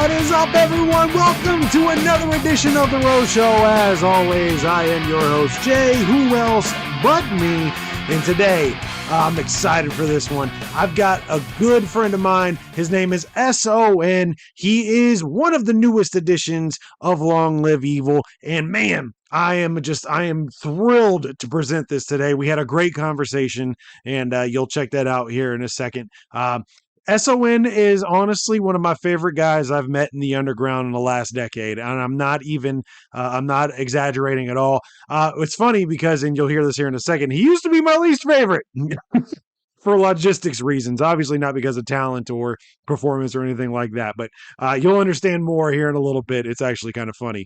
What is up, everyone? Welcome to another edition of The Rose Show. As always, I am your host, Jay. Who else but me? And today, I'm excited for this one. I've got a good friend of mine. His name is S.O.N. He is one of the newest editions of Long Live Evil. And man, I am thrilled to present this today. We had a great conversation, and you'll check that out here in a second. S.O.N. is honestly one of my favorite guys I've met in the underground in the last decade, and I'm not exaggerating at all. It's funny because, and you'll hear this here in a second, he used to be my least favorite for logistics reasons, obviously not because of talent or performance or anything like that, but you'll understand more here in a little bit. It's actually kind of funny.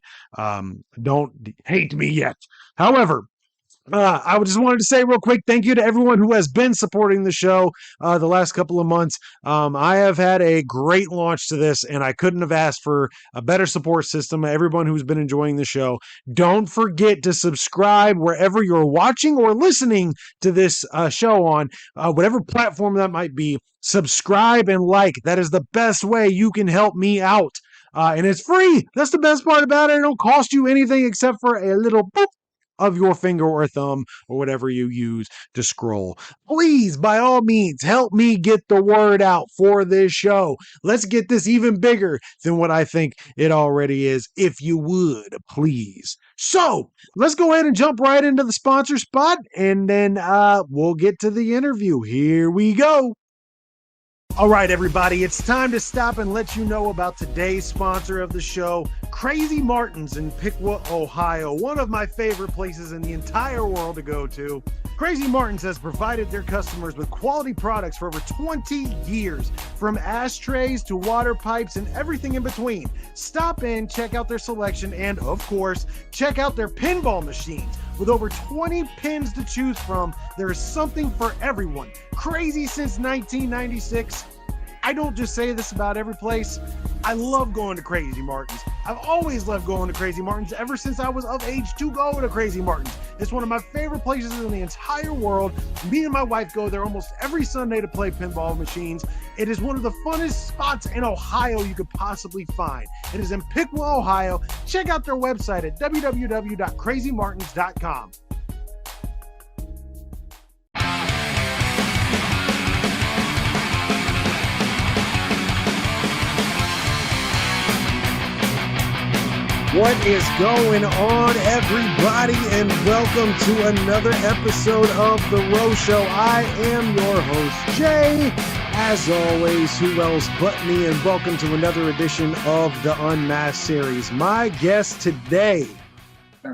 Don't hate me yet. However, I just wanted to say real quick, thank you to everyone who has been supporting the show the last couple of months. I have had a great launch to this, and I couldn't have asked for a better support system. Everyone who's been enjoying the show, don't forget to subscribe wherever you're watching or listening to this show on, whatever platform that might be. Subscribe and like. That is the best way you can help me out. And it's free. That's the best part about it. It don't cost you anything except for a little boop of your finger or thumb or whatever you use to scroll. Please, by all means, help me get the word out for this show. Let's get this even bigger than what I think it already is, if you would, please. So let's go ahead and jump right into the sponsor spot, and then we'll get to the interview. Here we go. All right, everybody, it's time to stop and let you know about today's sponsor of the show, Crazy Martin's in Piqua, Ohio, one of my favorite places in the entire world to go to. Crazy Martin's has provided their customers with quality products for over 20 years, from ashtrays to water pipes and everything in between. Stop in, check out their selection, and of course, check out their pinball machines. With over 20 pins to choose from, there is something for everyone. Crazy since 1996. I don't just say this about every place. I love going to Crazy Martin's. I've always loved going to Crazy Martin's ever since I was of age to go to Crazy Martin's. It's one of my favorite places in the entire world. Me and my wife go there almost every Sunday to play pinball machines. It is one of the funnest spots in Ohio you could possibly find. It is in Piqua, Ohio. Check out their website at www.crazymartins.com. What is going on, everybody, and welcome to another episode of The Rose Show. I am your host, Jay. As always, who else but me, and welcome to another edition of the Unmasked Series. My guest today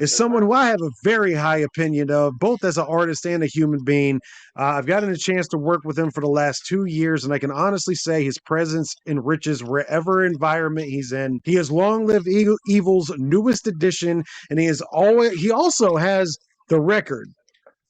is someone who I have a very high opinion of, both as an artist and a human being. I've gotten a chance to work with him for the last 2 years, and I can honestly say his presence enriches wherever environment he's in. He is Long Live Evil's newest edition, and he also has the record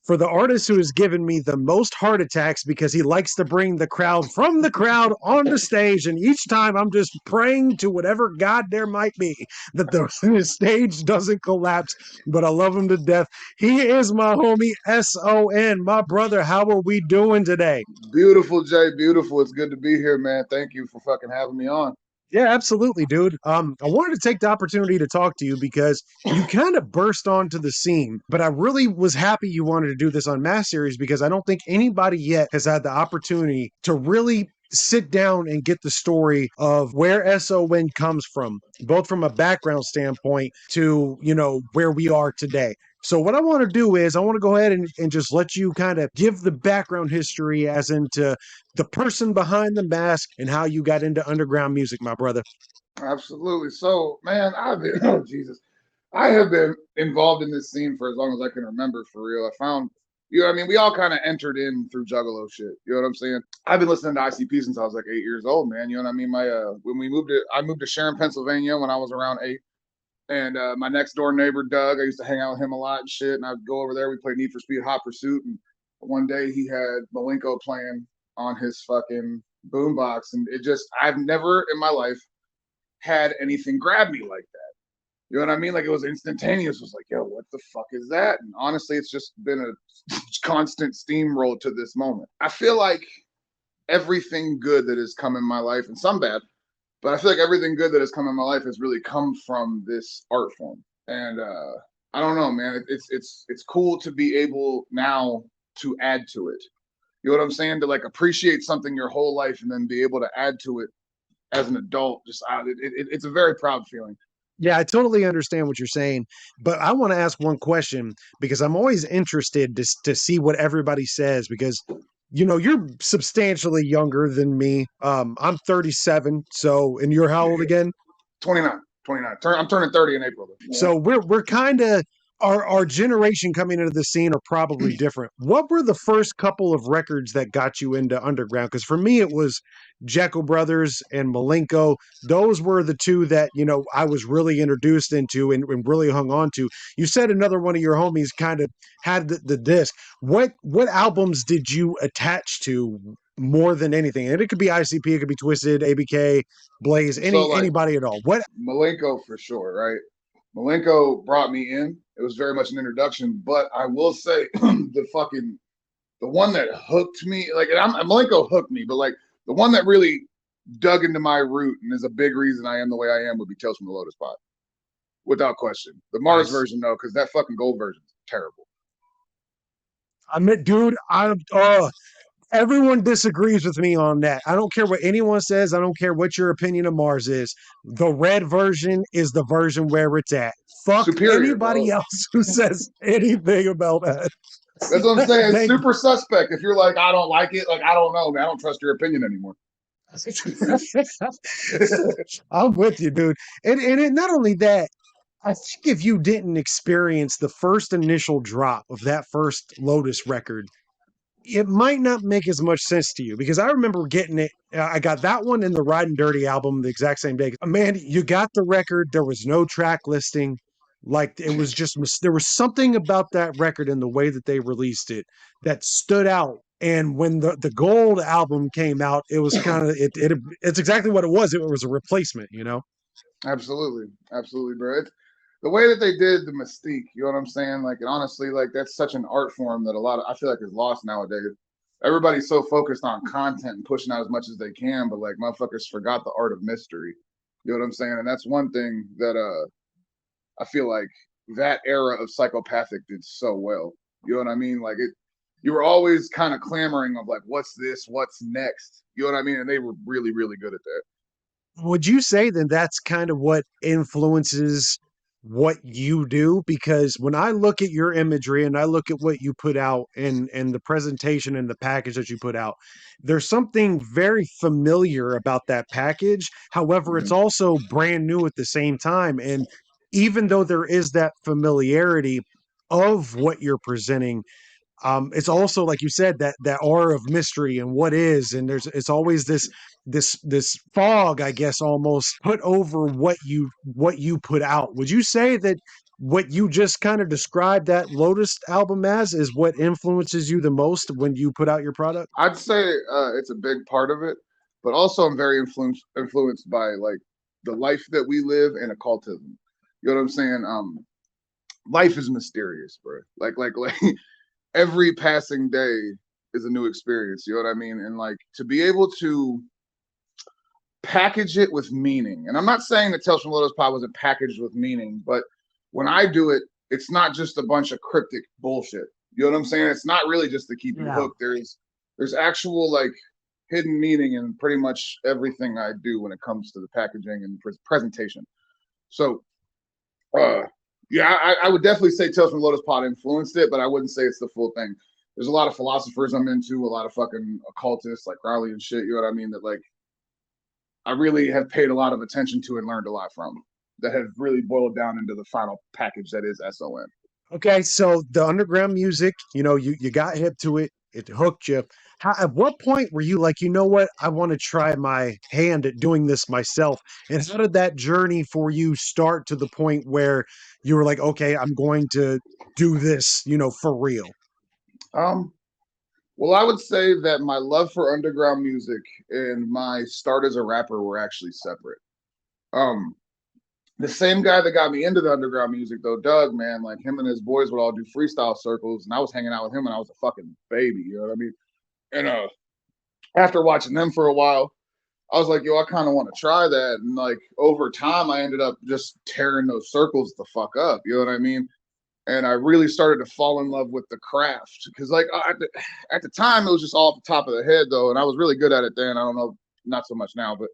for the artist who has given me the most heart attacks, because he likes to bring the crowd from the crowd on the stage. And each time I'm just praying to whatever God there might be that the stage doesn't collapse, but I love him to death. He is my homie S.O.N. My brother, how are we doing today? Beautiful, Jay. Beautiful. It's good to be here, man. Thank you for fucking having me on. Yeah, absolutely, dude. I wanted to take the opportunity to talk to you because you kind of burst onto the scene, but I really was happy you wanted to do this Unmasked Series, because I don't think anybody yet has had the opportunity to really sit down and get the story of where S.O.N. comes from, both from a background standpoint to, where we are today. So what I want to do is I want to go ahead and just let you kind of give the background history, as into the person behind the mask and how you got into underground music, my brother. Absolutely. So, man, oh, Jesus. I have been involved in this scene for as long as I can remember, for real. I found, we all kind of entered in through Juggalo shit. You know what I'm saying? I've been listening to ICP since I was like 8 years old, man. You know what I mean? I moved to Sharon, Pennsylvania when I was around 8. And my next door neighbor, Doug, I used to hang out with him a lot and shit. And I'd go over there. We played Need for Speed Hot Pursuit. And one day he had Malenko playing on his fucking boombox. And I've never in my life had anything grab me like that. You know what I mean? Like, it was instantaneous. It was like, yo, what the fuck is that? And honestly, it's just been a constant steamroll to this moment. I feel like everything good that has come in my life, and some bad, But I feel like everything good that has come in my life has really come from this art form. And I don't know, man. It's cool to be able now to add to it. You know what I'm saying? To like appreciate something your whole life and then be able to add to it as an adult. Just it's a very proud feeling. Yeah, I totally understand what you're saying, but I want to ask one question because I'm always interested to see what everybody says because you're substantially younger than me. I'm 37, so and you're how old again? 29, 29. I'm turning 30 in April. Yeah. So we're kind of our generation coming into the scene are probably different. What were the first couple of records that got you into underground? Because for me, it was Jekyll Brothers and Malenko. Those were the two that I was really introduced into and really hung on to. You said another one of your homies kind of had the disc. What albums did you attach to more than anything? And it could be ICP, it could be Twisted, ABK, Blaze, So like anybody at all. What Malenko for sure, right? Malenko brought me in. It was very much an introduction, but I will say the one that hooked me, like Malenko hooked me, but like the one that really dug into my root and is a big reason I am the way I am would be Tales from the Lotus Pot, without question. The Mars nice. version though, because that fucking gold version is terrible. I mean, dude, everyone disagrees with me on that. I don't care what anyone says. I don't care what your opinion of Mars is. The red version is the version where it's at. Fuck Superior, anybody bro. else who says anything about that. That's what I'm saying. Thank Super suspect. If you're like, I don't like it, like I don't know, man. I don't trust your opinion anymore. I'm with you, dude. And not only that, I think if you didn't experience the first initial drop of that first Lotus record, it might not make as much sense to you because I remember getting it. I got that one and the Riding Dirty album the exact same day. Man, you got the record. There was no track listing. Like it was just, there was something about that record and the way that they released it that stood out. And when the gold album came out, it was kind of, it's exactly what it was. It was a replacement. Absolutely, absolutely, bro. The way that they did the mystique, you know what I'm saying? Like, and honestly, like that's such an art form that a lot of I feel like is lost nowadays. Everybody's so focused on content and pushing out as much as they can, but like motherfuckers forgot the art of mystery. You know what I'm saying? And that's one thing that I feel like that era of psychopathic did so well. You know what I mean? Like you were always kind of clamoring of like, what's this? What's next? You know what I mean? And they were really, really good at that. Would you say then that's kind of what influences what you do? Because when I look at your imagery and I look at what you put out and the presentation and the package that you put out, there's something very familiar about that package. However, it's Mm-hmm. also brand new at the same time. And even though there is that familiarity of what you're presenting, it's also like you said that aura of mystery and what is, and it's always this fog, I guess, almost put over what you put out. Would you say that what you just kind of described that Lotus album as is what influences you the most when you put out your product? I'd say it's a big part of it, but also I'm very influenced by like the life that we live and occultism. You know what I'm saying? Life is mysterious, bro. Like every passing day is a new experience. You know what I mean? And like to be able to package it with meaning. And I'm not saying that Tales from Lotus Pod wasn't packaged with meaning, but when I do it, it's not just a bunch of cryptic bullshit. You know what I'm saying? It's not really just to keep you Yeah. hooked. There's actual like hidden meaning in pretty much everything I do when it comes to the packaging and presentation. So uh yeah, I would definitely say Tales from Lotus Pod influenced it, but I wouldn't say it's the full thing. There's a lot of philosophers I'm into, a lot of fucking occultists like Crowley and shit, you know what I mean? That like I really have paid a lot of attention to and learned a lot from that have really boiled down into the final package that is S.O.N. Okay, so the underground music, you got hip to it, it hooked you. At what point were you like, you know what, I want to try my hand at doing this myself? And how did that journey for you start to the point where you were like, okay, I'm going to do this, for real? Um, well, I would say that my love for underground music and my start as a rapper were actually separate. Um, the same guy that got me into the underground music, though, Doug, man, like him and his boys would all do freestyle circles, and I was hanging out with him when I was a fucking baby. You know what I mean? And after watching them for a while, I was like, yo, I kind of want to try that. And like over time, I ended up just tearing those circles the fuck up. You know what I mean? And I really started to fall in love with the craft because, like, at the time, it was just all off the top of the head, though, and I was really good at it then. I don't know, not so much now, but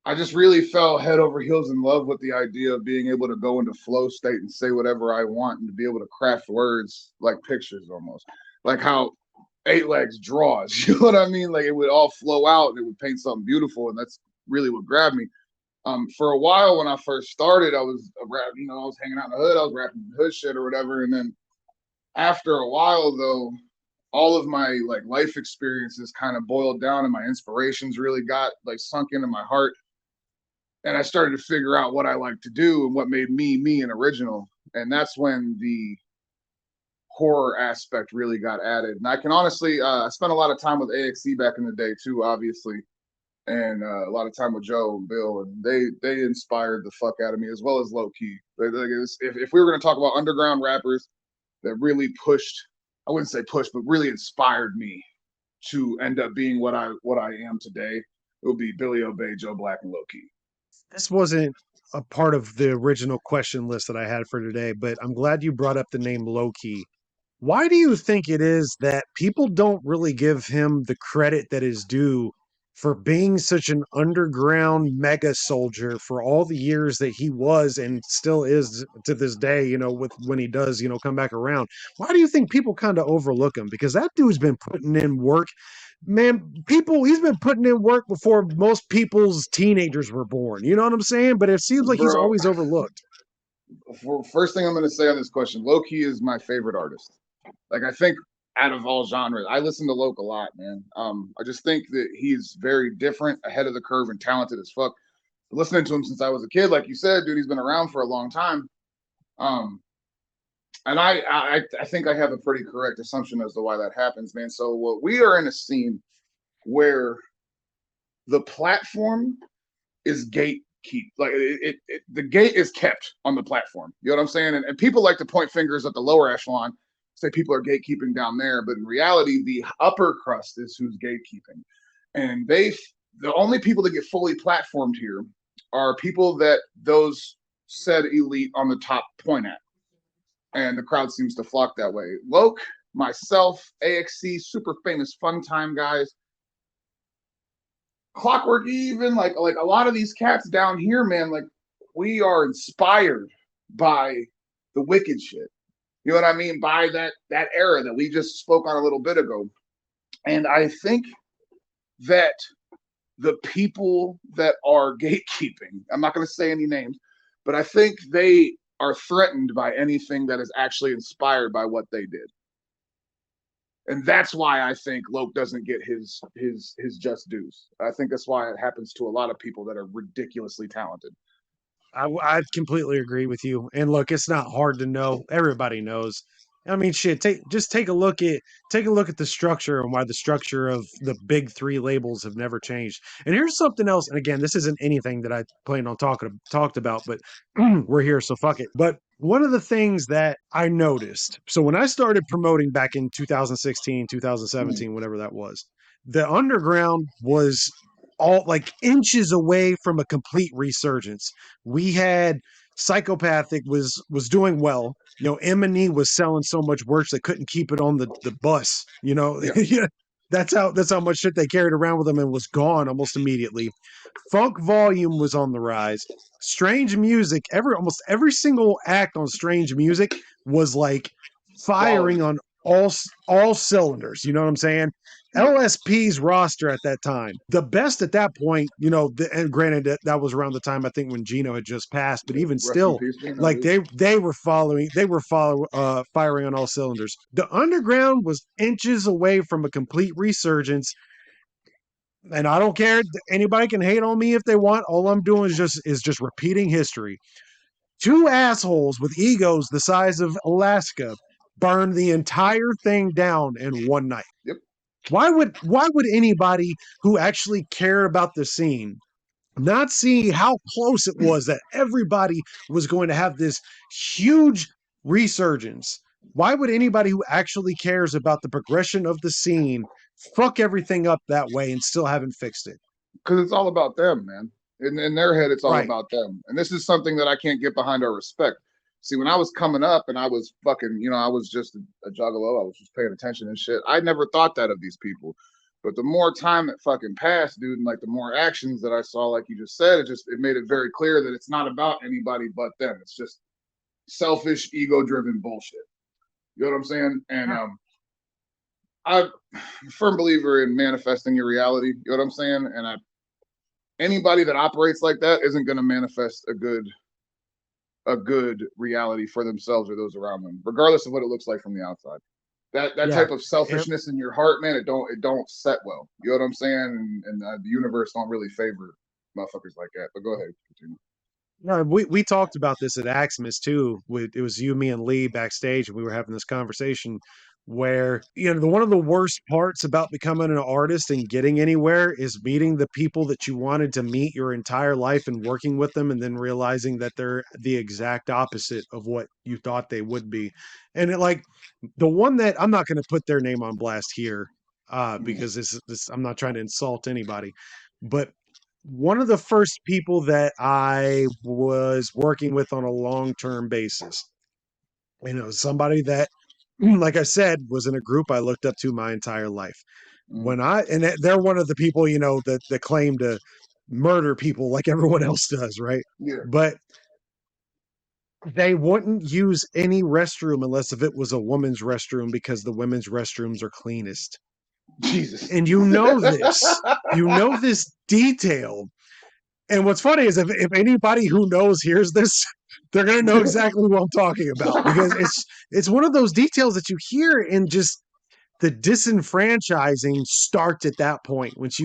I just really fell head over heels in love with the idea of being able to go into flow state and say whatever I want and to be able to craft words like pictures almost, like how Eight Legs draws. You know what I mean? Like it would all flow out and it would paint something beautiful, and that's really what grabbed me. For a while when I first started, I was a rap, I was hanging out in the hood, I was rapping hood shit or whatever. And then after a while though, all of my like life experiences kind of boiled down and my inspirations really got like sunk into my heart. And I started to figure out what I like to do and what made me and original. And that's when the horror aspect really got added. And I can honestly, I spent a lot of time with AXE back in the day too, obviously, and a lot of time with Joe and Bill, and they inspired the fuck out of me as well as Low Key. If we were going to talk about underground rappers that really pushed, I wouldn't say pushed, but really inspired me to end up being what I am today, it would be Billy Obey, Joe Black, and Low Key. This wasn't a part of the original question list that I had for today, but I'm glad you brought up the name Loki. Why do you think it is that people don't really give him the credit that is due for being such an underground mega soldier for all the years that he was and still is to this day, with when he does, come back around? Why do you think people kind of overlook him? Because that dude's been putting in work. Man, he's been putting in work before most people's teenagers were born. You know what I'm saying? But it seems like he's Bro, always overlooked. first thing I'm going to say on this question, Low Key is my favorite artist. Like I think out of all genres, I listen to Loke a lot, man. I just think that he's very different, ahead of the curve, and talented as fuck. Listening to him since I was a kid, like you said, dude, he's been around for a long time. Um, and I think I have a pretty correct assumption as to why that happens, man. So what we are in a scene where the platform is gatekeep, like the gate is kept on the platform. You know what I'm saying? And people like to point fingers at the lower echelon, say people are gatekeeping down there, but in reality, the upper crust is who's gatekeeping. And the only people that get fully platformed here are people that those said elite on the top point at. And the crowd seems to flock that way. Loke, myself, AXC, super famous fun time guys, Clockwork, even like a lot of these cats down here, man, like we are inspired by the wicked shit. You know what I mean? By that era that we just spoke on a little bit ago. And I think that the people that are gatekeeping, I'm not going to say any names, but I think they are threatened by anything that is actually inspired by what they did. And that's why I think Loke doesn't get his just dues. I think that's why it happens to a lot of people that are ridiculously talented. I completely agree with you. And look, it's not hard to know. Everybody knows. I mean, shit. Take a look at the structure and why the structure of the big three labels have never changed. And here's something else. And again, this isn't anything that I planned on talked about, but we're here, so fuck it. But one of the things that I noticed, so when I started promoting back in 2016, Mm, 2017, whatever that was, the underground was all like inches away from a complete resurgence. We had Psychopathic was doing well. M&E was selling so much merch they couldn't keep it on the bus. yeah, Yeah, that's how much shit they carried around with them and was gone almost immediately. Funk volume was on the rise. Strange music, almost every single act on Strange Music was like firing quality. on all cylinders. You know what I'm saying? Yeah. LSP's roster at that time, the best at that point, and granted that was around the time I think when Gino had just passed, but even Rest in still, peace, Gino, like dude. they were firing on all cylinders. The underground was inches away from a complete resurgence, and I don't care. Anybody can hate on me if they want. All I'm doing is just repeating history. Two assholes with egos the size of Alaska burned the entire thing down in one night. Yep. Why would anybody who actually cared about the scene not see how close it was that everybody was going to have this huge resurgence? Why would anybody who actually cares about the progression of the scene fuck everything up that way and still haven't fixed it? because it's all about them, man. In their head, it's all Right. about them. And this is something that I can't get behind or respect. See, when I was coming up and I was fucking, I was just a juggalo. I was just paying attention and shit. I never thought that of these people. But the more time that fucking passed, dude, and like the more actions that I saw, like you just said, it made it very clear that it's not about anybody but them. It's just selfish, ego-driven bullshit. You know what I'm saying? And I'm a firm believer in manifesting your reality. You know what I'm saying? And anybody that operates like that isn't going to manifest a good reality for themselves or those around them, regardless of what it looks like from the outside. That Yeah. type of selfishness in your heart, man, it don't set well. You know what I'm saying? And the universe don't really favor motherfuckers like that. But go ahead, continue. No, we talked about this at Aximus too. It was you, me, and Lee backstage, and we were having this conversation where one of the worst parts about becoming an artist and getting anywhere is meeting the people that you wanted to meet your entire life and working with them, and then realizing that they're the exact opposite of what you thought they would be. And the one that I'm not going to put their name on blast here, because this I'm not trying to insult anybody, but one of the first people that I was working with on a long-term basis, somebody that, like I said, was in a group I looked up to my entire life. Mm, They're one of the people, that claim to murder people like everyone else does, right? yeah, But they wouldn't use any restroom unless if it was a woman's restroom because the women's restrooms are cleanest. Jesus. And you know this detail. And what's funny is if anybody who knows hears this, they're gonna know exactly what I'm talking about because it's one of those details that you hear and just the disenfranchising starts at that point. Once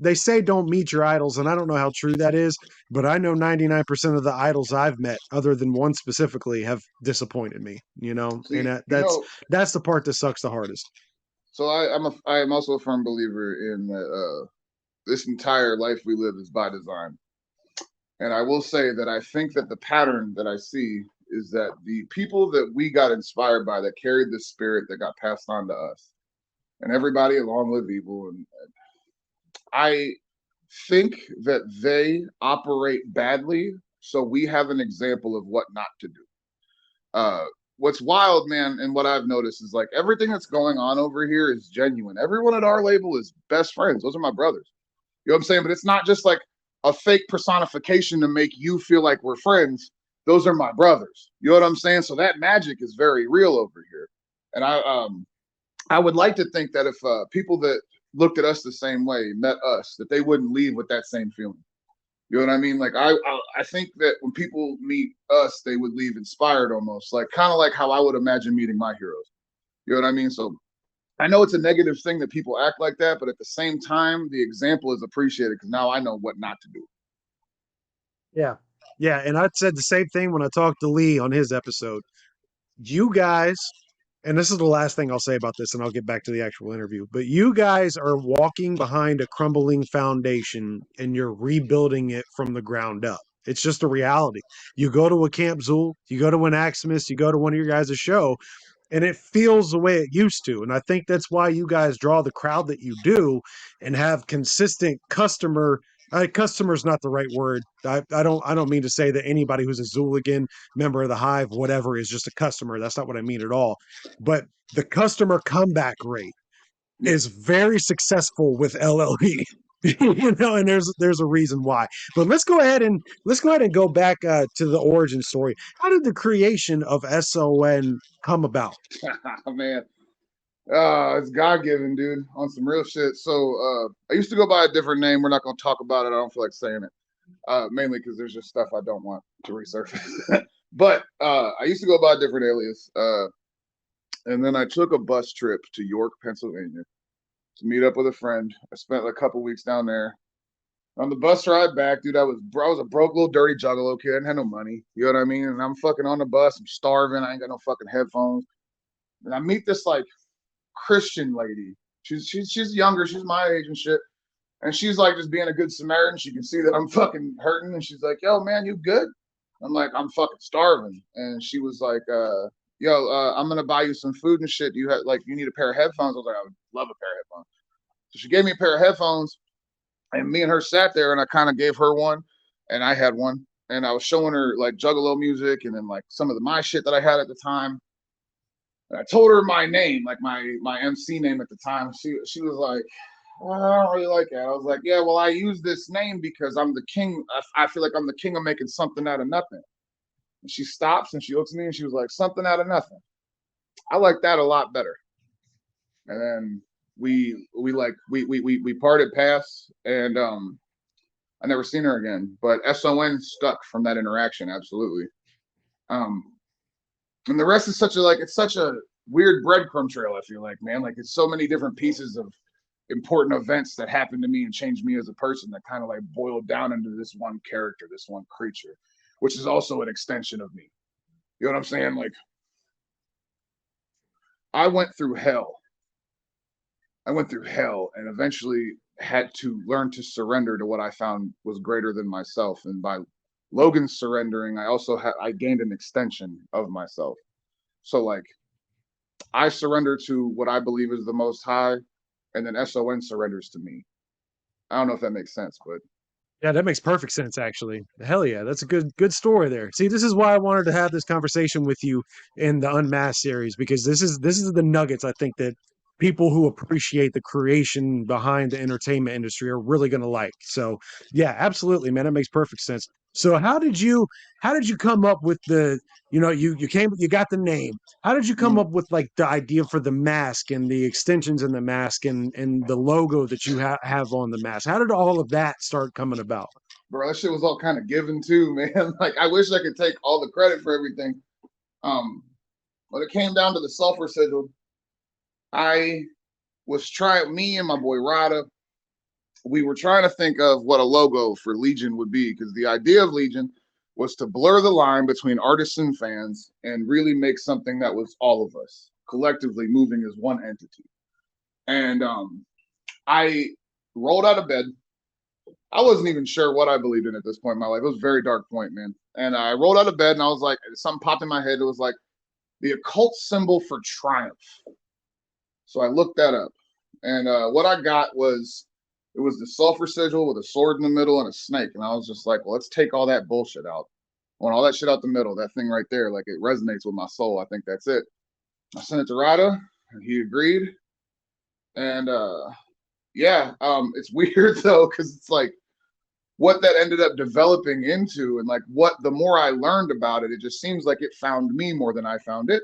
they say don't meet your idols, and I don't know how true that is, but I know 99% of the idols I've met, other than one specifically, have disappointed me. And See, that's the part that sucks the hardest. so I am also a firm believer in that this entire life we live is by design. And I will say that I think that the pattern that I see is that the people that we got inspired by that carried the spirit that got passed on to us, and everybody along with evil, and I think that they operate badly, so we have an example of what not to do. Uh, what's wild, man, and what I've noticed is like everything that's going on over here is genuine. Everyone at our label is best friends. Those are my brothers. You know what I'm saying? But it's not just like a fake personification to make you feel like we're friends. Those are my brothers. You know what I'm saying? So that magic is very real over here. And I would like to think that if people that looked at us the same way met us, that they wouldn't leave with that same feeling. You know what I mean? Like I think that when people meet us, they would leave inspired almost, like kind of like how I would imagine meeting my heroes. You know what I mean? So I know it's a negative thing that people act like that, but at the same time, the example is appreciated because now I know what not to do. Yeah. Yeah. And I said the same thing when I talked to Lee on his episode. You guys, and this is the last thing I'll say about this, and I'll get back to the actual interview, but you guys are walking behind a crumbling foundation and you're rebuilding it from the ground up. It's just a reality. You go to a Camp Zool, you go to an Aximus, you go to one of your guys' show, and it feels the way it used to. And I think that's why you guys draw the crowd that you do and have consistent customer's not the right word. I don't mean to say that anybody who's a Zooligan member of the Hive, whatever, is just a customer. That's not what I mean at all. But the customer comeback rate Yeah. is very successful with LLE. And there's a reason why. But let's go ahead and go back to the origin story. How did the creation of SON come about? Man, it's God given, dude, on some real shit. So I used to go by a different name. We're not going to talk about it. I don't feel like saying it, mainly because there's just stuff I don't want to resurface. But I used to go by a different alias. And then I took a bus trip to York, Pennsylvania to meet up with a friend. I spent a couple weeks down there. On the bus ride back, dude, I was a broke little dirty juggalo kid. I didn't have no money. You know what I mean? And I'm fucking on the bus. I'm starving. I ain't got no fucking headphones. And I meet this like Christian lady. She's younger. She's my age and shit. And she's like just being a good Samaritan. She can see that I'm fucking hurting. And she's like, yo, man, you good? I'm like, I'm fucking starving. And she was like, yo, I'm gonna buy you some food and shit. You need a pair of headphones? I was like, I would love a pair of headphones. So she gave me a pair of headphones. And me and her sat there, and I kind of gave her one, and I had one, and I was showing her like Juggalo music, and then like some of my shit that I had at the time. And I told her my name, like my MC name at the time. She was like, "Oh, I don't really like that." I was like, "Yeah, well, I use this name because I'm the king. I feel like I'm the king of making something out of nothing." And she stops and she looks at me and she was like, "Something out of nothing." I like that a lot better. And then we parted paths, and I never seen her again. But S.O.N stuck from that interaction, absolutely. Um, and the rest is such a like it's such a weird breadcrumb trail. I feel like, man, like it's so many different pieces of important events that happened to me and changed me as a person that kind of like boiled down into this one character, this one creature, which is also an extension of me. You know what I'm saying? Like I went through hell. I went through hell and eventually had to learn to surrender to what I found was greater than myself. And by Logan surrendering, I gained an extension of myself. So like I surrender to what I believe is the most high, and then S.O.N surrenders to me. I don't know if that makes sense, but Yeah, that makes perfect sense, actually. Hell yeah, that's a good story there. See, this is why I wanted to have this conversation with you in the Unmasked series, because this is the nuggets I think that people who appreciate the creation behind the entertainment industry are really going to like. So, yeah, absolutely, man, that makes perfect sense. So, how did you come up with you got the name. How did you come mm, up with like the idea for the mask and the extensions in the mask and the logo that you have on the mask? How did all of that start coming about? bro, that shit was all kind of given too, man. Like I wish I could take all the credit for everything. Um, when it came down to the sulfur sigil, I was trying me and my boy Rada, we were trying to think of what a logo for Legion would be because the idea of Legion was to blur the line between artists and fans and really make something that was all of us collectively moving as one entity. And I rolled out of bed. I wasn't even sure what I believed in at this point in my life. It was a very dark point, man. And I rolled out of bed and I was like, something popped in my head. It was like the occult symbol for triumph. So I looked that up. And what I got was it was the sulfur sigil with a sword in the middle and a snake. And I was just like, well, let's take all that bullshit out. I want all that shit out the middle, that thing right there. Like it resonates with my soul. I think that's it. I sent it to Rada and he agreed. And yeah, it's weird though, because it's like what that ended up developing into and like what the more I learned about it, it just seems like it found me more than I found it.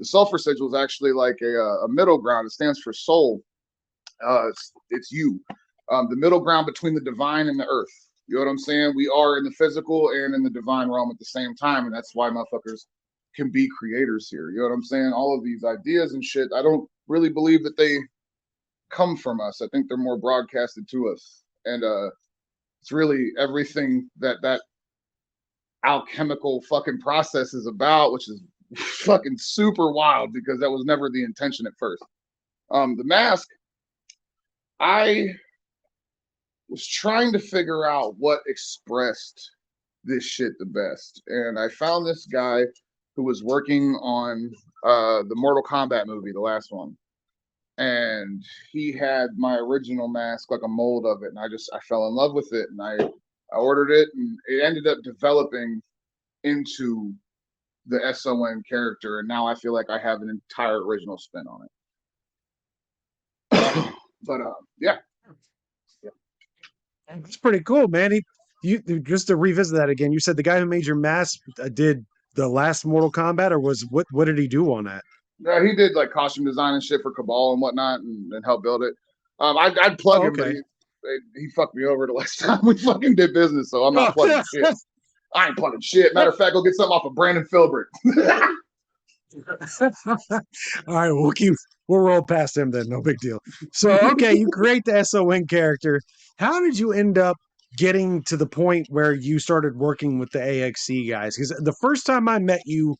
The sulfur sigil is actually like a middle ground. It stands for soul. It's you, the middle ground between the divine and the earth. You know what I'm saying? We are in the physical and in the divine realm at the same time, and that's why motherfuckers can be creators here. You know what I'm saying? All of these ideas and shit, I don't really believe that they come from us. I think they're more broadcasted to us, and it's really everything that alchemical fucking process is about, which is fucking super wild because that was never the intention at first. The mask, I was trying to figure out what expressed this shit the best. And I found this guy who was working on the Mortal Kombat movie, the last one. And he had my original mask, like a mold of it. And I fell in love with it. And I ordered it and it ended up developing into the S.O.N character. And now I feel like I have an entire original spin on it. But yeah. That's pretty cool, man. You just to revisit that again. You said the guy who made your mask did the last Mortal Kombat, or was what did he do on that? Yeah, he did like costume design and shit for Cabal and whatnot, and help build it. I'd plug Oh, him, but okay. he fucked me over the last time we fucking did business, so I'm not Oh, plugging shit. I ain't plugging shit. Matter of fact, go get something off of Brandon Filbert. all right, we'll roll past him then. No big deal. So, okay, you create the S.O.N character. How did you end up getting to the point where you started working with the AXC guys? Because the first time I met you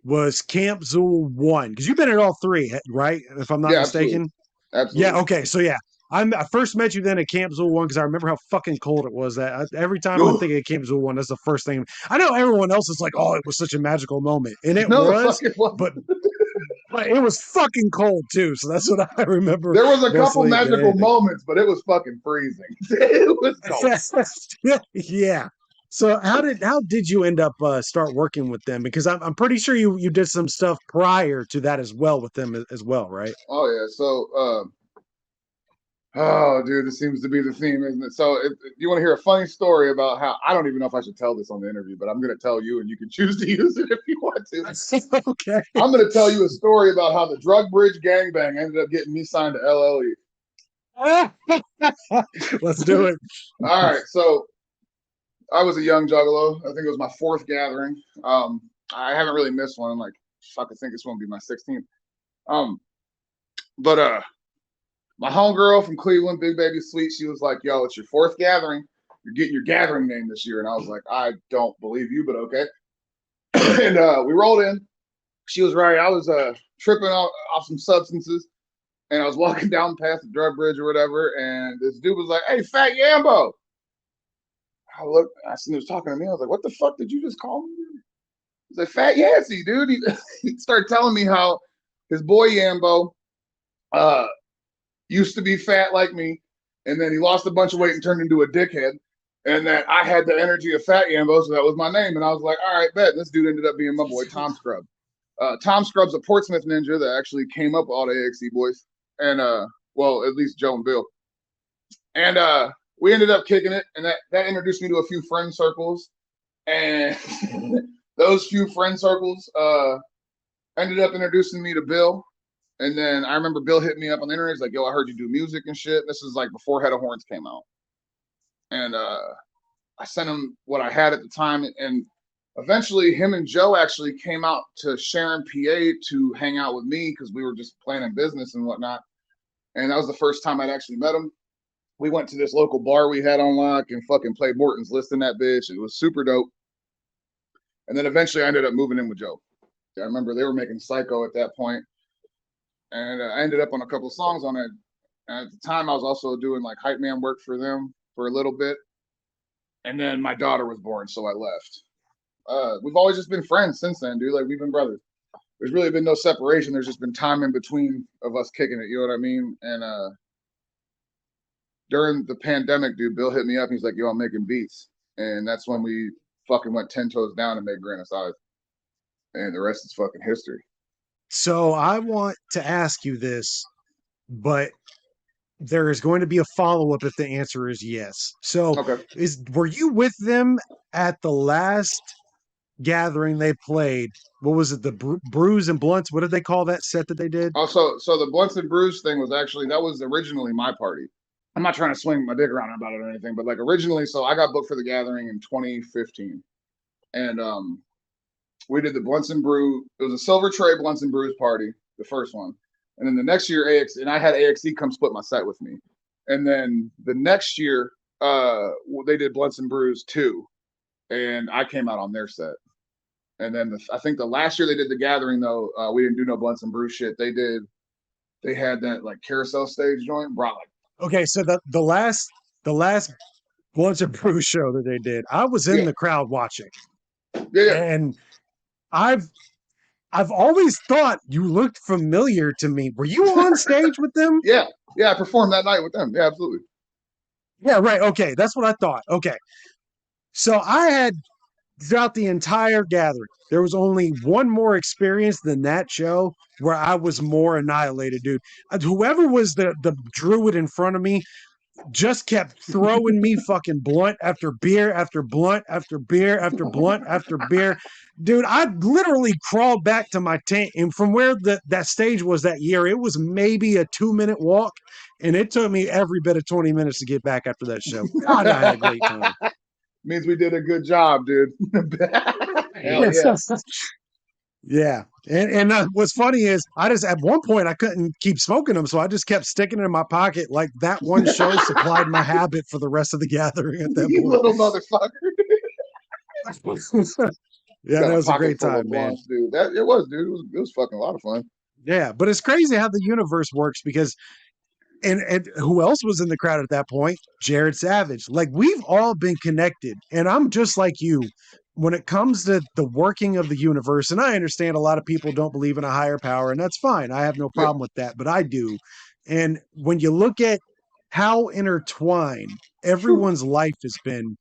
was Camp Zool 1. Because you've been at all three, right? If I'm not Yeah, absolutely, mistaken. Yeah. absolutely. Okay. So yeah, I first met you then at Camp Zool 1 because I remember how fucking cold it was. Every time I think of Camp Zool 1, that's the first thing. I know everyone else is like, "Oh, it was such a magical moment," and it No, the was. fuck it was. But But it was fucking cold too, so that's what I remember There was a couple mostly than magical anything. moments, but it was fucking freezing. It was cold. Yeah. So how did you end up start working with them? Because I'm pretty sure you did some stuff prior to that as well with them as well, right? Oh yeah. So, oh dude, this seems to be the theme, isn't it? So, you want to hear a funny story about how I don't even know if I should tell this on the interview, but I'm going to tell you, and you can choose to use it if you want to. Okay. I'm going to tell you a story about how the Drug Bridge gangbang ended up getting me signed to LLE. Let's do it. All right. So I was a young juggalo. I think it was my fourth gathering. I haven't really missed one. Like, fuck, I think this one will be my 16th. Um, but my homegirl from Cleveland, Big Baby Sweet, she was like, "Yo, it's your fourth gathering. You're getting your gathering name this year." And I was like, "I don't believe you, but okay." And we rolled in. She was right. I was tripping off some substances, and I was walking down past the drug bridge or whatever, and this dude was like, "Hey, Fat Yambo." I looked, I seen he was talking to me. I was like, "What the fuck did you just call me?" He's like, "Fat Yancey, dude." He started telling me how his boy Yambo uh, used to be fat like me, and then he lost a bunch of weight and turned into a dickhead, and that I had the energy of Fat Yambo, so that was my name. And I was like, "All right, bet." And this dude ended up being my boy Tom Scrub. Tom Scrub's a Portsmouth ninja that actually came up with all the AXE boys, and well, at least Joe and Bill. And we ended up kicking it, and that introduced me to a few friend circles, and those few friend circles ended up introducing me to Bill. And then I remember Bill hit me up on the internet. He's like, "Yo, I heard you do music and shit." This is like before Head of Horns came out. And I sent him what I had at the time. And eventually him and Joe actually came out to Sharon, PA to hang out with me because we were just planning business and whatnot. And that was the first time I'd actually met him. We went to this local bar we had on lock and fucking played Morton's List in that bitch. It was super dope. And then eventually I ended up moving in with Joe. I remember they were making Psycho at that point, and I ended up on a couple of songs on it. And at the time, I was also doing like hype man work for them for a little bit, and then my daughter was born, so I left. We've always just been friends since then, dude. Like we've been brothers. There's really been no separation. There's just been time in between of us kicking it. You know what I mean? And during the pandemic, dude, Bill hit me up. He's like, "Yo, I'm making beats," and that's when we fucking went 10 toes down and made Grand Size, and the rest is fucking history. So I want to ask you this, but there is going to be a follow-up if the answer is yes. So Okay. were you with them at the last gathering they played? What was it? The Brews and Blunts? What did they call that set that they did? So the Blunts and Brews thing was actually that was originally my party. I'm not trying to swing my dick around about it or anything, but like originally, so I got booked for the gathering in 2015, and we did the Blunts and Brew. It was a Silver Tray Blunts and Brews party, the first one, and then the next year AX and I had AXE come split my set with me, and then the next year they did Blunts and Brews 2, and I came out on their set. And then I think the last year they did the gathering though, we didn't do no Blunts and Brews shit. They had that like carousel stage joint, brought like Okay, so the last Blunts and Brews show that they did, I was in yeah, the crowd watching, yeah, and I've I've always thought you looked familiar to me. Were you on stage with them? yeah, yeah. I performed that night with them. Yeah, absolutely. Yeah, right. Okay, that's what I thought. Okay, so I had throughout the entire gathering, there was only one more experience than that show where I was more annihilated, dude. Whoever was the druid in front of me just kept throwing me fucking blunt after beer after blunt after beer after blunt after beer. Dude, I literally crawled back to my tent, and from where that stage was that year, it was maybe a 2-minute walk, and it took me every bit of 20 minutes to get back after that show. God, I had a great time. Means we did a good job, dude. Hell yeah. Yeah. And what's funny is I just at one point I couldn't keep smoking them, so I just kept sticking it in my pocket. Like that one show supplied my habit for the rest of the gathering at that You point. little motherfucker. Yeah, Got that a was a pocket great full of time, man. blunts, dude. That it was, dude. It was fucking a lot of fun. Yeah, but it's crazy how the universe works because and who else was in the crowd at that point? Jared Savage. Like we've all been connected, and I'm just like you. when it comes to the working of the universe, and I understand a lot of people don't believe in a higher power, and that's fine. I have no Yeah, problem with that, but I do. And when you look at how intertwined phew, everyone's life has been,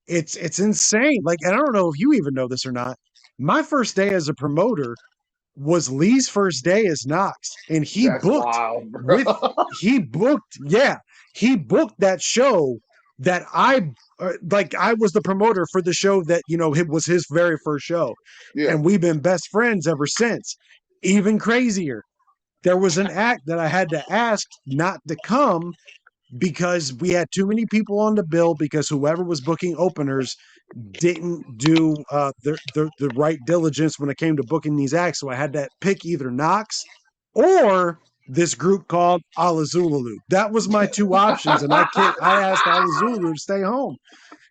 it's insane. Like, and I don't know if you even know this or not. My first day as a promoter was Lee's first day as Knox, and that's wild, bro. with yeah, he booked that show that I was the promoter for the show that it was his very first show, Yeah. and we've been best friends ever since. Even crazier, there was an act that I had to ask not to come because we had too many people on the bill because whoever was booking openers didn't do the right diligence when it came to booking these acts. So I had to pick either Knox or this group called Alazulalu. That was my two options, and I asked Alazulalu to stay home.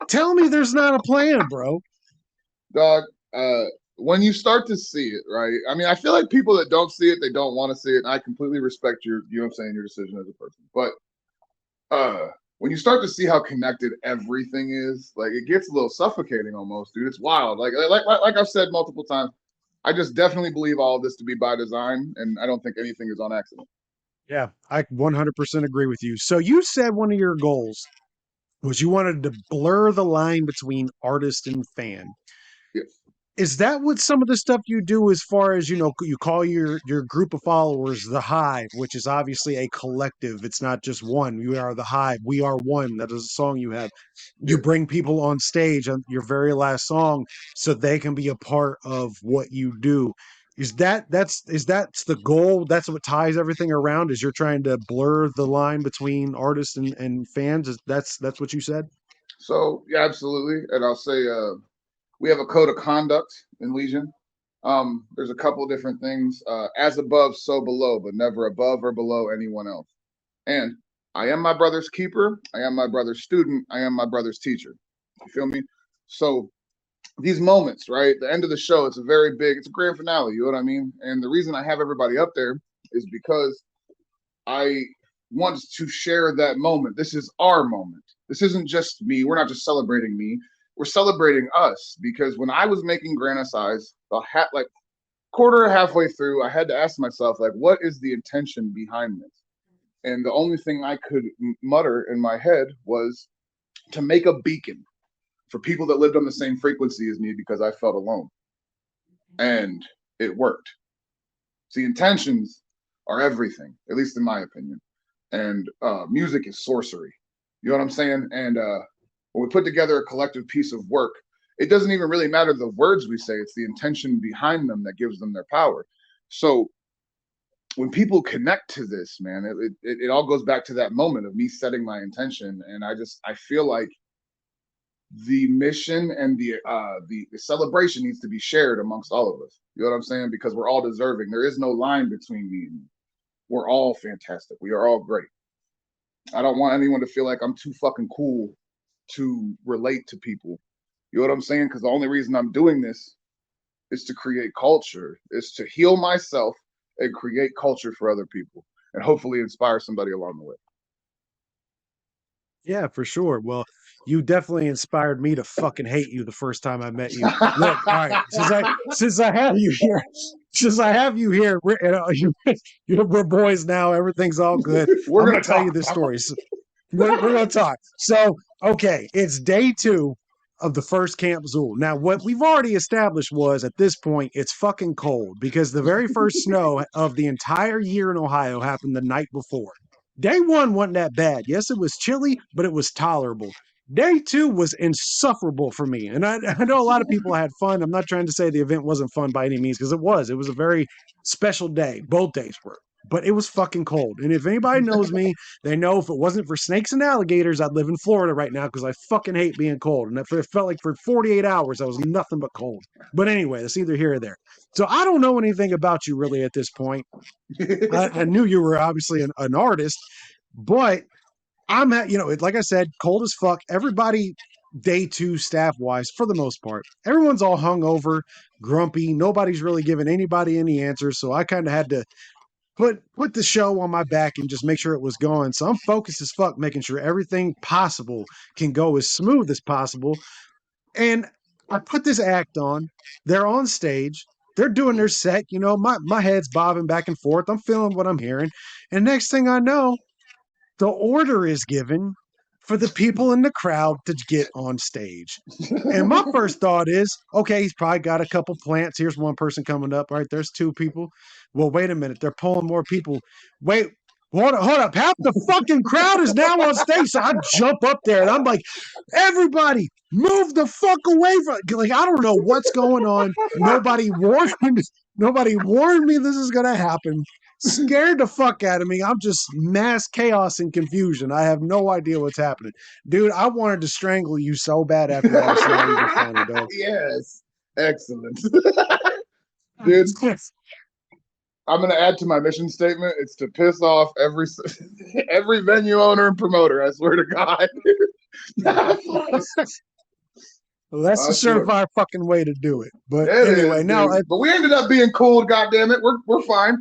Tell me there's not a plan, bro. Dog, uh, when you start to see it, right? I mean, I feel like people that don't see it, they don't want to see it. And I completely respect you know what I'm saying, your decision as a person. But when you start to see how connected everything is, like it gets a little suffocating almost, dude. It's wild. Like I've said multiple times, I just definitely believe all of this to be by design, and I don't think anything is on accident. Yeah, I 100% agree with you. So you said one of your goals was you wanted to blur the line between artist and fan. Yes. Is that what some of the stuff you do as far as you call your group of followers the hive, which is obviously a collective, it's not just one. You are the hive, we are one. That is a song you have. You Yeah. bring people on stage on your very last song so they can be a part of what you do. Is that's the goal? That's what ties everything around, is you're trying to blur the line between artists and fans. That's what you said? So yeah, absolutely. And I'll say we have a code of conduct in Legion. There's a couple different things. As above, so below, but never above or below anyone else. And I am my brother's keeper. I am my brother's student. I am my brother's teacher. You feel me? So these moments, right? The end of the show, it's a grand finale. You know what I mean? And the reason I have everybody up there is because I want to share that moment. This is our moment. This isn't just me. We're not just celebrating me. We're celebrating us because when I was making Granite Size, like quarter halfway through, I had to ask myself, like, what is the intention behind this? And the only thing I could mutter in my head was to make a beacon for people that lived on the same frequency as me because I felt alone. And it worked. See, intentions are everything, at least in my opinion. And music is sorcery. You know what I'm saying? And when we put together a collective piece of work, it doesn't even really matter the words we say, it's the intention behind them that gives them their power. So when people connect to this, man, it all goes back to that moment of me setting my intention. And I feel like the mission and the celebration needs to be shared amongst all of us. You know what I'm saying? Because we're all deserving. There is no line between me and you. We're all fantastic. We are all great. I don't want anyone to feel like I'm too fucking cool to relate to people. You know what I'm saying? Because the only reason I'm doing this is to create culture, is to heal myself and create culture for other people, and hopefully inspire somebody along the way. Yeah, for sure. Well, you definitely inspired me to fucking hate you the first time I met you. Look, all right, since I have you here, we're boys now. Everything's all good. We're I'm gonna gonna tell you talk this about. story. So we're gonna talk. So, okay, it's day two of the first Camp Zool. Now, what we've already established was at this point it's fucking cold because the very first snow of the entire year in Ohio happened the night before. Day one wasn't that bad. Yes, it was chilly, but it was tolerable. Day two was insufferable for me. And I know a lot of people had fun. I'm not trying to say the event wasn't fun by any means because it was. It was a very special day. Both days were. But it was fucking cold. And if anybody knows me, they know if it wasn't for snakes and alligators, I'd live in Florida right now because I fucking hate being cold. And it felt like for 48 hours, I was nothing but cold. But anyway, that's either here or there. So I don't know anything about you really at this point. I knew you were obviously an artist, but like I said, cold as fuck. Everybody, day two, staff wise, for the most part, everyone's all hungover, grumpy. Nobody's really giving anybody any answers. So I kind of had to put the show on my back and just make sure it was going. So I'm focused as fuck, making sure everything possible can go as smooth as possible. And I put this act on. They're on stage. They're doing their set. You know, my head's bobbing back and forth. I'm feeling what I'm hearing. And next thing I know, the order is given for the people in the crowd to get on stage. And my first thought is, okay, he's probably got a couple plants. Here's one person coming up. All right, there's two people. Well, wait a minute. They're pulling more people. Wait, hold up. Half the fucking crowd is now on stage. So I jump up there and I'm like, everybody, move the fuck away from like I don't know what's going on. Nobody warned me this is gonna happen. Scared the fuck out of me. I'm just mass chaos and confusion. I have no idea what's happening. Dude, I wanted to strangle you so bad after that. It's not even funny, dog. Yes. Excellent. Dude, I'm gonna add to my mission statement. It's to piss off every venue owner and promoter. I swear to God. Well, that's the surefire fucking way to do it. But it anyway, is, now but we ended up being cool. God damn it, we're fine.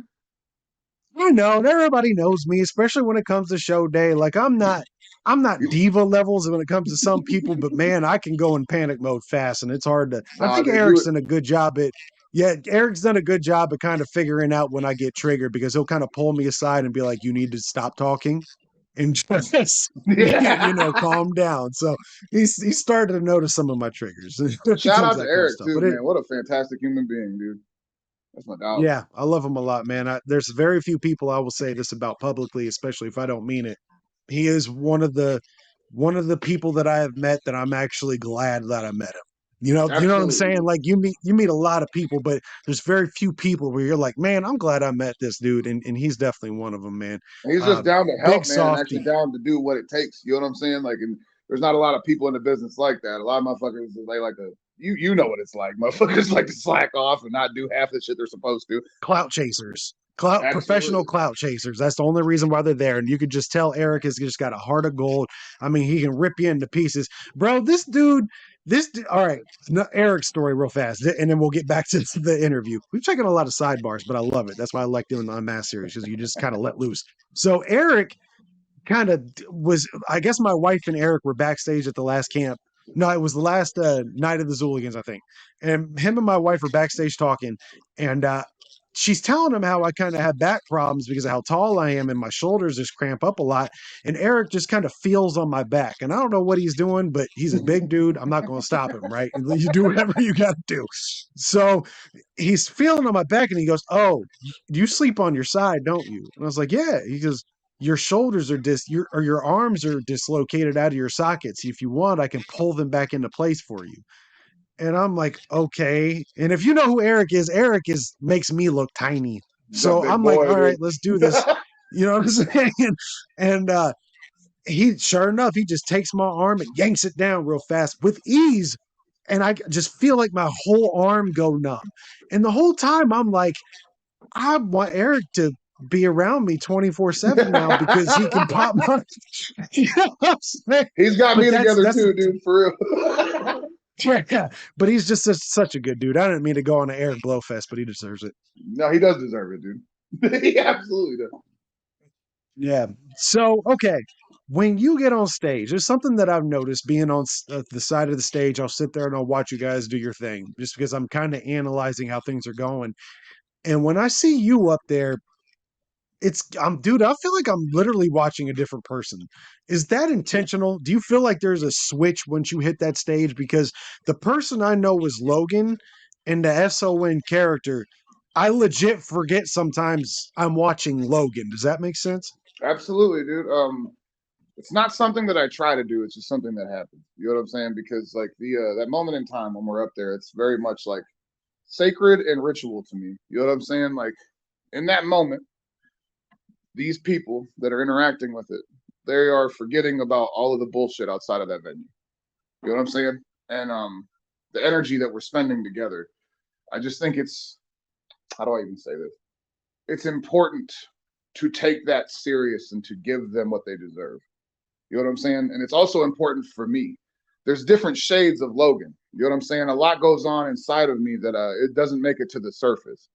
I know everybody knows me, especially when it comes to show day. Like I'm not diva levels when it comes to some people, but man, I can go in panic mode fast, and it's hard to. I Nah, think dude, Eric's done a good job at. Yeah, Eric's done a good job at kind of figuring out when I get triggered because he'll kind of pull me aside and be like, "You need to stop talking," and just yeah. calm down. So he started to notice some of my triggers, Shout out to that kind of Eric stuff. too, But man. What a fantastic human being, dude. That's my dog. yeah, I love him a lot, man. There's very few people I will say this about publicly, especially if I don't mean it. He is one of the people that I have met that I'm actually glad that I met him. You know what I'm Absolutely, saying? dude. Like you meet a lot of people, but there's very few people where you're like, man, I'm glad I met this dude, and he's definitely one of them, man. And he's just down to Big help, man, and actually softy. down to do what it takes. You know what I'm saying? Like, and there's not a lot of people in the business like that. A lot of motherfuckers, they like to, you know what it's like. Motherfuckers like to slack off and not do half the shit they're supposed to. Clout chasers. Professional Absolutely. clout chasers. That's the only reason why they're there. And you could just tell Eric has just got a heart of gold. I mean, he can rip you into pieces. Bro, all right. Eric's story real fast. And then we'll get back to the interview. We've taken a lot of sidebars, but I love it. That's why I like doing the Unmasked series because you just kind of let loose. So Eric kind of was, I guess my wife and Eric were backstage at the last camp. No, it was the last night of the Zooligans, I think. And him and my wife were backstage talking, and she's telling him how I kind of have back problems because of how tall I am and my shoulders just cramp up a lot. And Eric just kind of feels on my back. And I don't know what he's doing, but he's a big dude. I'm not going to stop him, right? You do whatever you got to do. So he's feeling on my back and he goes, "Oh, you sleep on your side, don't you?" And I was like, "Yeah." He goes, "Your shoulders are your arms are dislocated out of your sockets. If you want, I can pull them back into place for you." And I'm like, "Okay." And if you know who Eric is makes me look tiny. He's a So big I'm like, boy, "All right, dude. let's do this." You know what I'm saying? And he sure enough, he just takes my arm and yanks it down real fast with ease. And I just feel like my whole arm go numb. And the whole time I'm like, I want Eric to be around me 24/7 now because he can pop my you know what I'm saying? He's got But me that's together that's too, dude, for real. yeah. But he's just such a good dude. I didn't mean to go on an Eric Blowfest, but he deserves it. No, he does deserve it, dude. He absolutely does. Yeah. So, okay. When you get on stage, there's something that I've noticed being on the side of the stage. I'll sit there and I'll watch you guys do your thing just because I'm kind of analyzing how things are going. And when I see you up there, dude, I feel like I'm literally watching a different person. Is that intentional? Do you feel like there's a switch once you hit that stage? Because the person I know is Logan and the S.O.N character. I legit forget sometimes I'm watching Logan. Does that make sense? Absolutely, dude. It's not something that I try to do. It's just something that happens. You know what I'm saying? Because like the that moment in time when we're up there, it's very much like sacred and ritual to me. You know what I'm saying? Like in that moment, these people that are interacting with it, they are forgetting about all of the bullshit outside of that venue. You know what I'm saying? And the energy that we're spending together. I just think it's how do I even say this? It's important to take that serious and to give them what they deserve. You know what I'm saying? And it's also important for me. There's different shades of Logan. You know what I'm saying? A lot goes on inside of me that it doesn't make it to the surface.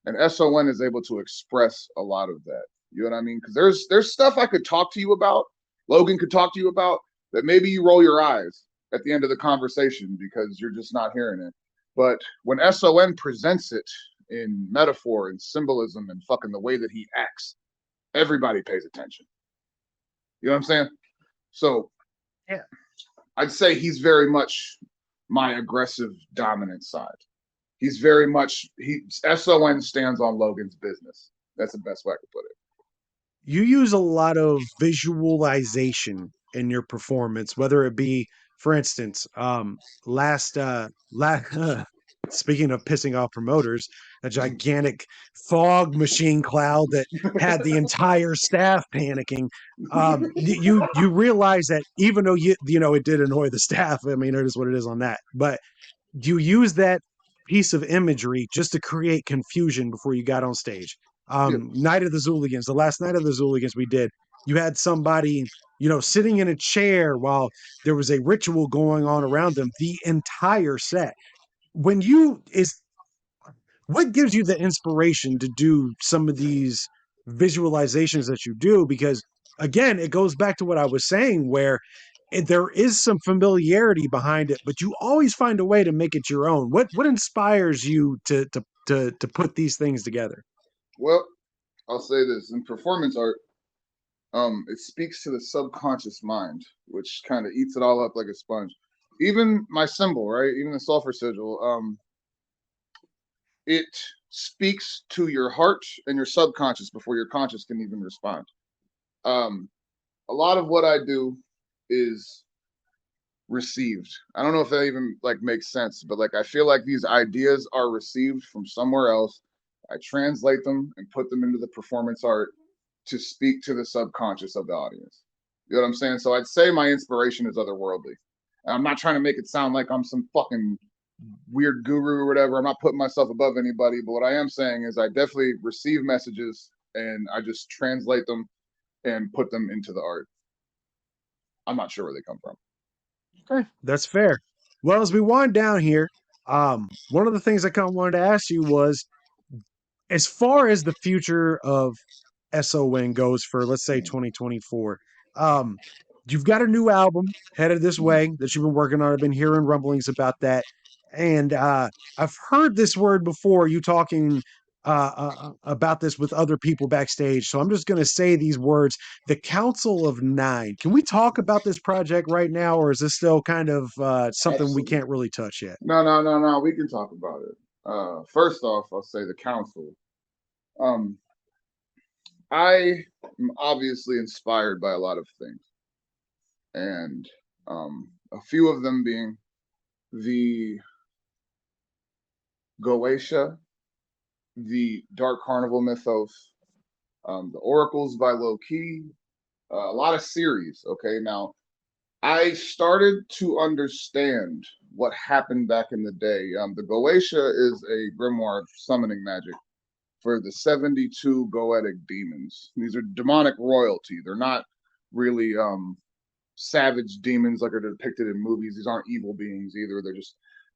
And S.O.N is able to express a lot of that. You know what I mean? Because there's stuff I could talk to you about, Logan could talk to you about, that maybe you roll your eyes. at the end of the conversation because you're just not hearing it. But when S.O.N. presents it in metaphor and symbolism and fucking the way that he acts, everybody pays attention. You know what I'm saying? So Yeah. I'd say he's very much my aggressive dominant side. He's very much S.O.N. stands on Logan's business. That's the best way I could put it. You use a lot of visualization in your performance, whether it be, for instance, last speaking of pissing off promoters, a gigantic fog machine cloud that had the entire staff panicking. You realize that even though it did annoy the staff. I mean, it is what it is on that, but you use that piece of imagery just to create confusion before you got on stage. Yeah. Night of the Zooligans, the last night of the Zooligans we did, you had somebody, sitting in a chair while there was a ritual going on around them the entire set. When you is what gives you the inspiration to do some of these visualizations that you do? Because again, it goes back to what I was saying, where there is some familiarity behind it, but you always find a way to make it your own. What inspires you to put these things together? Well, I'll say this in performance art, it speaks to the subconscious mind, which kind of eats it all up like a sponge. Even my symbol, right? Even the sulfur sigil, it speaks to your heart and your subconscious before your conscious can even respond. Um, a lot of what I do is received. I don't know if that even like makes sense, but like I feel like these ideas are received from somewhere else. I translate them and put them into the performance art to speak to the subconscious of the audience. You know what I'm saying? So I'd say my inspiration is otherworldly. And I'm not trying to make it sound like I'm some fucking weird guru or whatever. I'm not putting myself above anybody, but what I am saying is I definitely receive messages and I just translate them and put them into the art. I'm not sure where they come from. Okay, that's fair. Well, as we wind down here, one of the things I kind of wanted to ask you was, as far as the future of S.O.N goes for, let's say, Mm-hmm. 2024. Um, you've got a new album headed this Mm-hmm. way that you've been working on. I've been hearing rumblings about that, and I've heard this word before. You talking about this with other people backstage, so I'm just going to say these words: the Council of Nine. Can we talk about this project right now, or is this still kind of something we Absolutely. can't really touch yet? No, no, no, no. We can talk about it. First off, I'll say the council. Um, I am obviously inspired by a lot of things, and a few of them being the Goetia, the Dark Carnival mythos, the Oracles by Loki, a lot of series. Okay, now I started to understand what happened back in the day. The Goetia is a grimoire of summoning magic for the 72 goetic demons. These are demonic royalty. They're not really savage demons like are depicted in movies. These aren't evil beings either.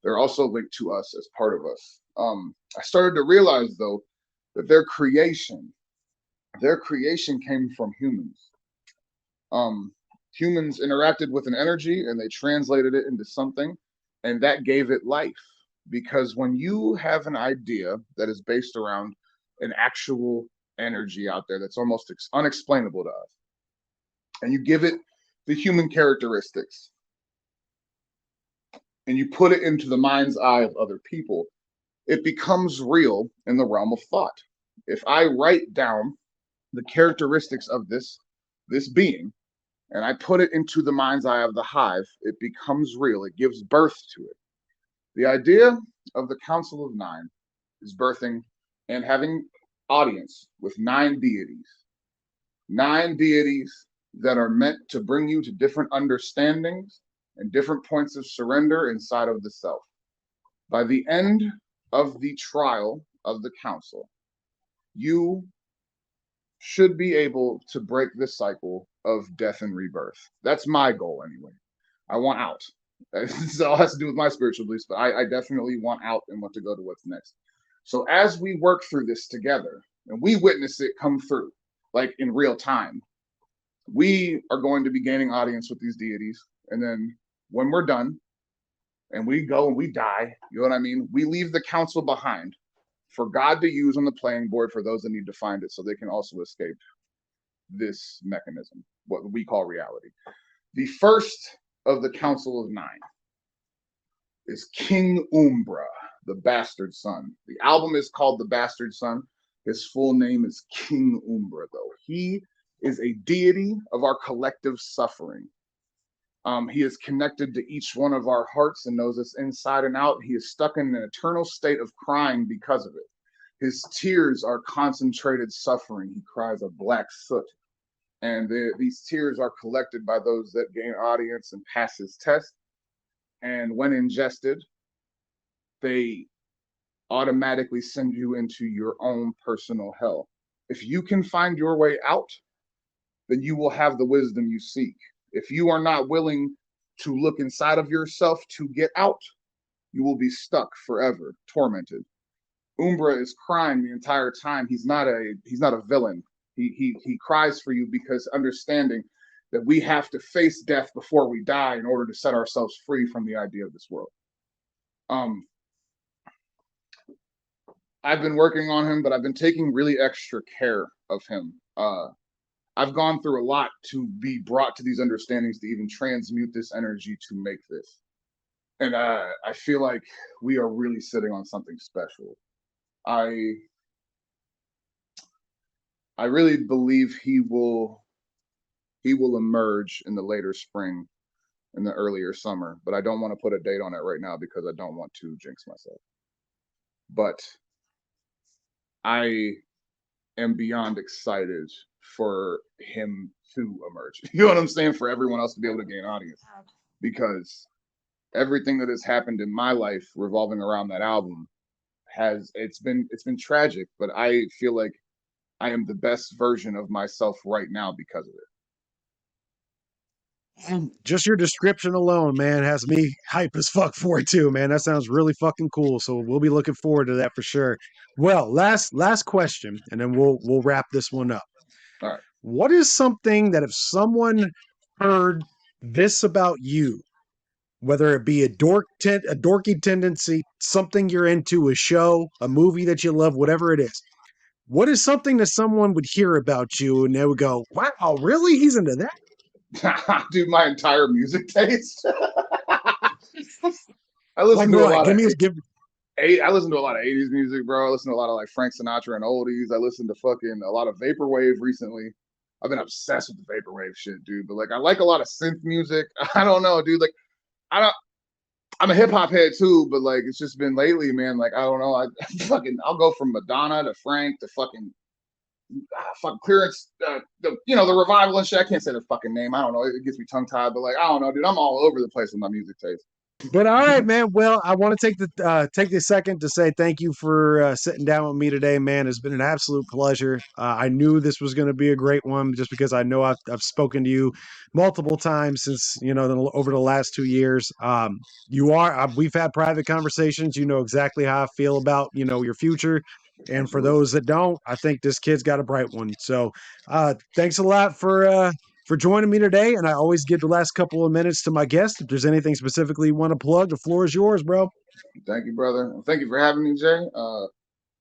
They're also linked to us as part of us. I started to realize though that their creation came from humans. Humans interacted with an energy and they translated it into something, and that gave it life. Because when you have an idea that is based around an actual energy out there that's almost unexplainable to us, and you give it the human characteristics, and you put it into the mind's eye of other people, it becomes real in the realm of thought. If I write down the characteristics of this being and I put it into the mind's eye of the hive, it becomes real. It gives birth to it. The idea of the Council of Nine is birthing and having audience with nine deities that are meant to bring you to different understandings and different points of surrender inside of the self. By the end of the trial of the council, you should be able to break this cycle of death and rebirth. That's my goal anyway. I want out. This all has to do with my spiritual beliefs, but I definitely want out and want to go to what's next. So as we work through this together and we witness it come through, like in real time, we are going to be gaining audience with these deities, and then when we're done and we go and we die, you know what I mean? We leave the council behind for God to use on the playing board for those that need to find it so they can also escape this mechanism, what we call reality. The first of the Council of Nine is King Umbra, the Bastard Son. The album is called The Bastard Son. His full name is King Umbra, though. He is a deity of our collective suffering. He is connected to each one of our hearts and knows us inside and out. He is stuck in an eternal state of crying because of it. His tears are concentrated suffering. He cries a black soot. And these tears are collected by those that gain audience and pass his test. And when ingested, they automatically send you into your own personal hell. If you can find your way out, then you will have the wisdom you seek. If you are not willing to look inside of yourself to get out, you will be stuck forever, tormented. Umbra is crying the entire time. He's not a villain. He cries for you because understanding that we have to face death before we die in order to set ourselves free from the idea of this world. I've been working on him, but I've been taking really extra care of him. I've gone through a lot to be brought to these understandings to even transmute this energy to make this. And I feel like we are really sitting on something special. I really believe he will emerge in the later spring, in the earlier summer, but I don't want to put a date on it right now because I don't want to jinx myself. But I am beyond excited for him to emerge. You know what I'm saying? For everyone else to be able to gain audience, because everything that has happened in my life revolving around that album it's been tragic, but I feel like I am the best version of myself right now because of it. Just your description alone, man, has me hype as fuck for it too, man. That sounds really fucking cool. So we'll be looking forward to that for sure. Well, last question, and then we'll wrap this one up. All right. What is something that if someone heard this about you, whether it be a dorky tendency, something you're into, a show, a movie that you love, whatever it is, what is something that someone would hear about you and they would go, "Wow, really? He's into that?" Dude, my entire music taste. I Like listen to a what? lot of I listen to a lot of 80s music, bro. I listen to a lot of like Frank Sinatra and oldies. I listen to fucking a lot of vaporwave recently. I've been obsessed with the vaporwave shit, dude. But like I like a lot of synth music. I don't know, dude. Like I don't I'm a hip hop head too, but like it's just been lately, man. Like I don't know. I'll go from Madonna to Frank to fucking Clearance, the revival and shit. I can't say the fucking name. I don't know. It gets me tongue tied, but like I don't know, dude. I'm all over the place with my music taste. But all right, man. Well, I want to take the second to say thank you for sitting down with me today, man. It's been an absolute pleasure. I knew this was going to be a great one just because I know I've spoken to you multiple times since over the last 2 years. We've had private conversations. You know exactly how I feel about your future. And for Absolutely. those that don't, I think this kid's got a bright one. So, thanks a lot for joining me today. And I always give the last couple of minutes to my guest. If there's anything specifically you want to plug, the floor is yours, bro. Thank you, brother. Thank you for having me, Jay.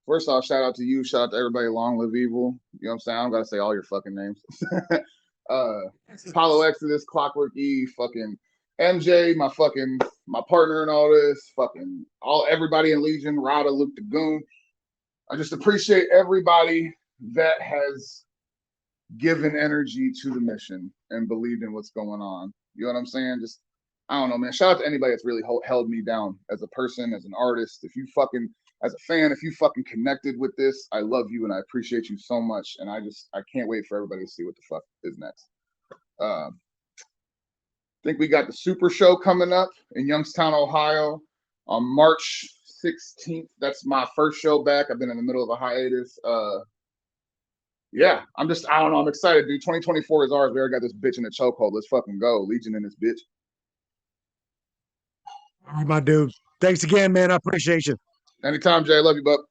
First off, shout out to you. Shout out to everybody. Long live evil. You know what I'm saying? I don't gotta say all your fucking names. Apollo Exodus, Clockwork E, fucking MJ, my partner in all this, fucking everybody in Legion, Rada, Luke the Goon. I just appreciate everybody that has given energy to the mission and believed in what's going on. You know what I'm saying? Just I don't know, man. Shout out to anybody that's really held me down as a person, as an artist. If you fucking as a fan, if you fucking connected with this, I love you and I appreciate you so much. And I can't wait for everybody to see what the fuck is next. I think we got the Super Show coming up in Youngstown, Ohio on March 16th. That's my first show back. I've been in the middle of a hiatus. Yeah, I don't know. I'm excited, dude. 2024 is ours. We already got this bitch in the chokehold. Let's fucking go. Legion in this bitch. All right, my dude. Thanks again, man. I appreciate you. Anytime, Jay. Love you, bub.